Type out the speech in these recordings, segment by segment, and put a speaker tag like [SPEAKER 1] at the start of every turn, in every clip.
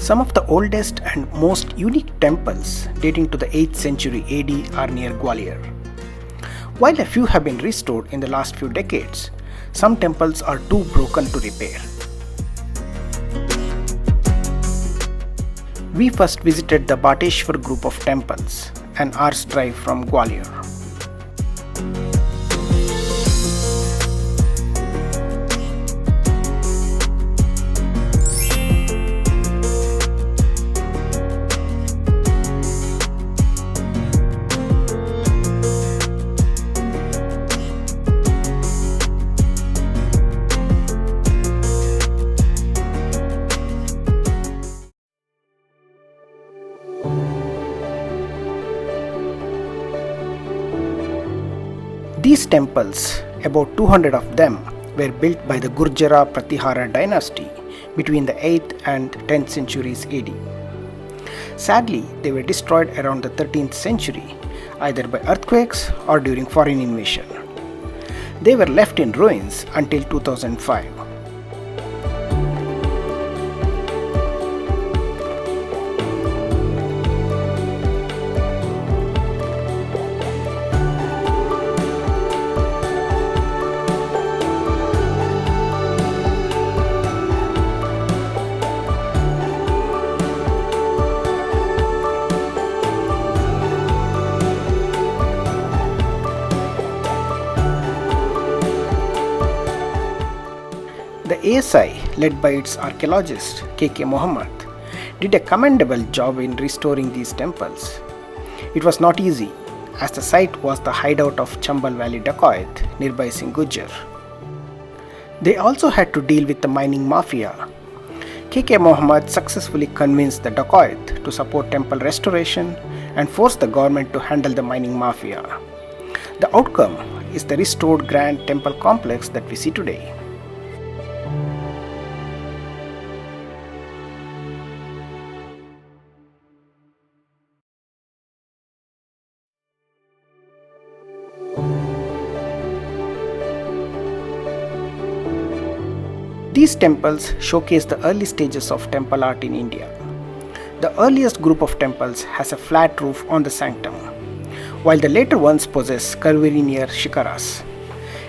[SPEAKER 1] Some of the oldest and most unique temples dating to the 8th century AD are near Gwalior. While a few have been restored in the last few decades, some temples are too broken to repair. We first visited the Bateshwar group of temples, an hour's drive from Gwalior. These temples, about 200 of them, were built by the Gurjara Pratihara dynasty between the 8th and 10th centuries AD. Sadly, they were destroyed around the 13th century, either by earthquakes or during foreign invasion. They were left in ruins until 2005. The ASI, led by its archaeologist Kakanmath, did a commendable job in restoring these temples. It was not easy, as the site was the hideout of Chambal Valley dacoit nearby Singujjar. They also had to deal with the mining mafia. Kakanmath successfully convinced the dacoit to support temple restoration and forced the government to handle the mining mafia. The outcome is the restored grand temple complex that we see today. These temples showcase the early stages of temple art in India. The earliest group of temples has a flat roof on the sanctum, while the later ones possess curvilinear shikaras.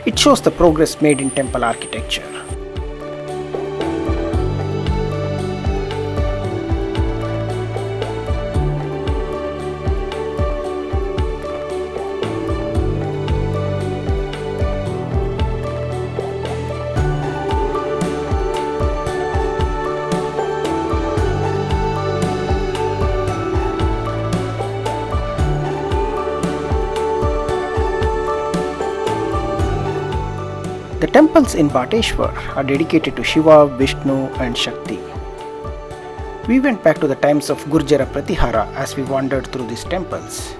[SPEAKER 1] It shows the progress made in temple architecture. The temples in Bateshwar are dedicated to Shiva, Vishnu and Shakti. We went back to the times of Gurjara Pratihara as we wandered through these temples.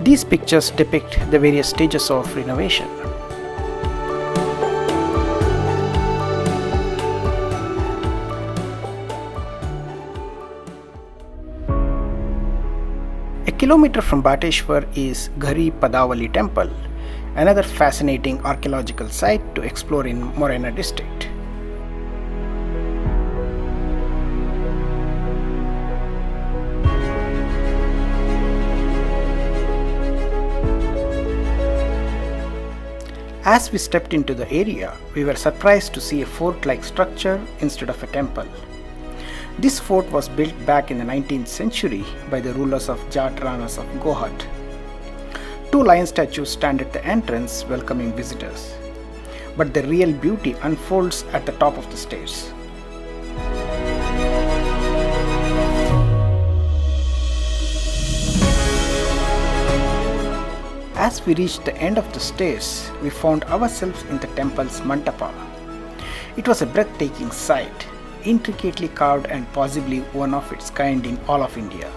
[SPEAKER 1] These pictures depict the various stages of renovation. A kilometer from Bateshwar is Garhi Padhavali temple, another fascinating archaeological site to explore in Morena district. As we stepped into the area, we were surprised to see a fort-like structure instead of a temple. This fort was built back in the 19th century by the rulers of Jat Ranas of Gohat. Two lion statues stand at the entrance welcoming visitors. But the real beauty unfolds at the top of the stairs. As we reached the end of the stairs, we found ourselves in the temple's mandapa. It was a breathtaking sight, intricately carved and possibly one of its kind in all of India.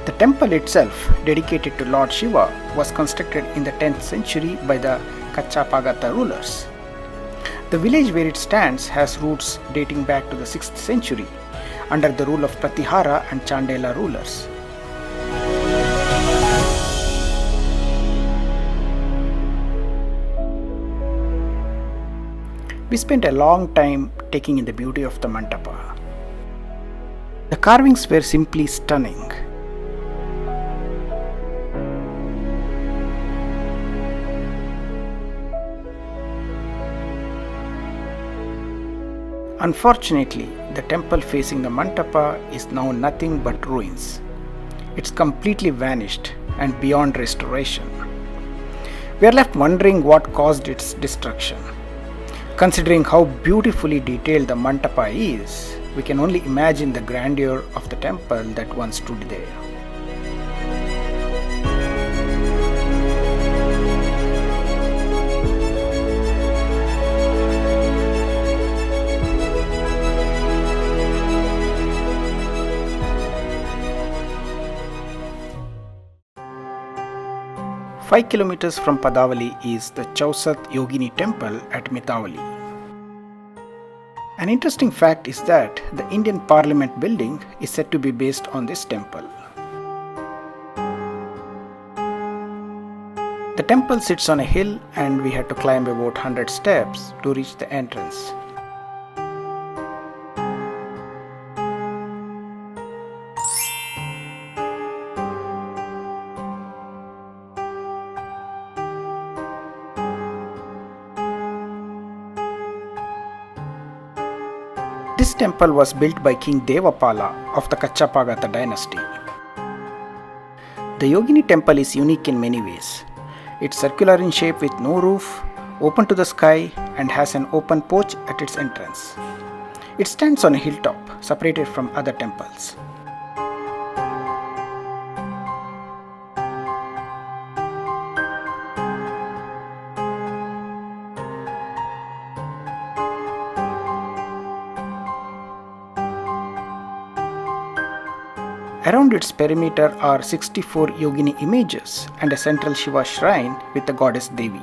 [SPEAKER 1] The temple itself, dedicated to Lord Shiva, was constructed in the 10th century by the Kachapagata rulers. The village where it stands has roots dating back to the 6th century under the rule of Pratihara and Chandela rulers. We spent a long time taking in the beauty of the mandapa. The carvings were simply stunning. Unfortunately, the temple facing the mandapa is now nothing but ruins. It's completely vanished and beyond restoration. We are left wondering what caused its destruction. Considering how beautifully detailed the mandapa is, we can only imagine the grandeur of the temple that once stood there. Five kilometers from Padhavali is the Chausat Yogini temple at Mitaoli. An interesting fact is that the Indian Parliament building is said to be based on this temple. The temple sits on a hill and we had to climb about 100 steps to reach the entrance. This temple was built by King Devapala of the Kachapagata dynasty. The Yogini temple is unique in many ways. It's circular in shape with no roof, open to the sky, and has an open porch at its entrance. It stands on a hilltop, separated from other temples. Around its perimeter are 64 Yogini images and a central Shiva shrine with the goddess Devi.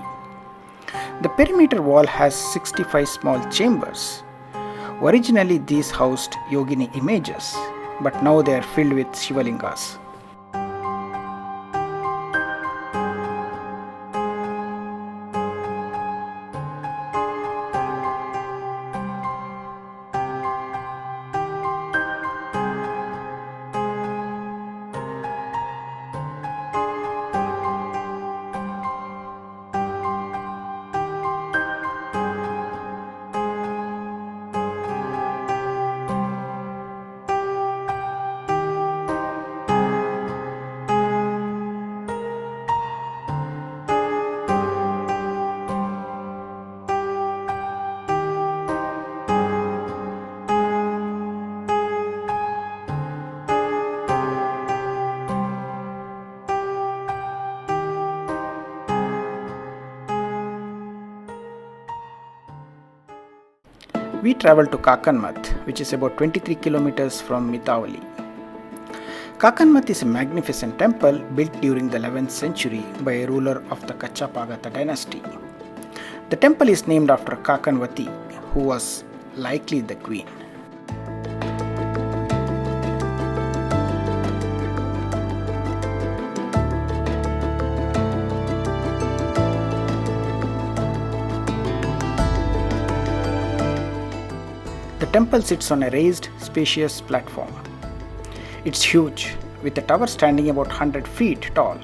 [SPEAKER 1] The perimeter wall has 65 small chambers. Originally these housed Yogini images, but now they are filled with Shivalingas. We traveled to Kakanmath, which is about 23 kilometers from Mitaoli. Kakanmath is a magnificent temple built during the 11th century by a ruler of the Kachapagata dynasty. The temple is named after Kakanvati, who was likely the queen. The temple sits on a raised, spacious platform. It's huge, with the tower standing about 100 feet tall.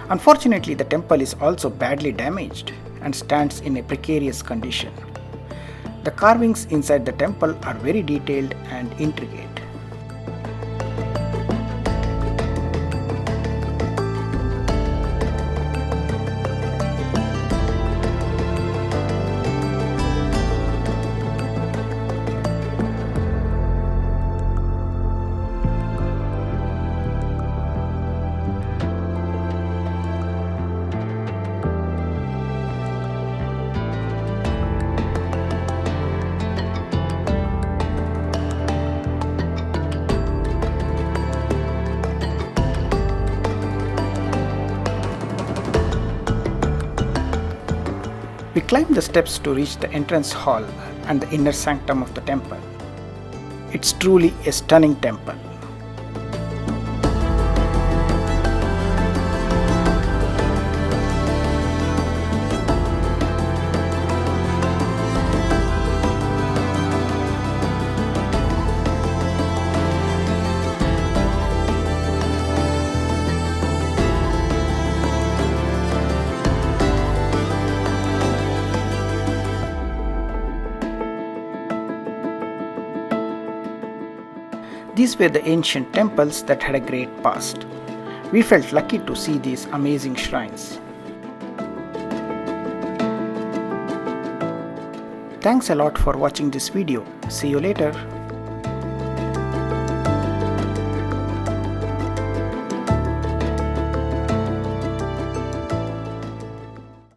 [SPEAKER 1] Unfortunately, the temple is also badly damaged and stands in a precarious condition. The carvings inside the temple are very detailed and intricate. We climb the steps to reach the entrance hall and the inner sanctum of the temple. It's truly a stunning temple. These were the ancient temples that had a great past. We felt lucky to see these amazing shrines. Thanks a lot for watching this video. See you later.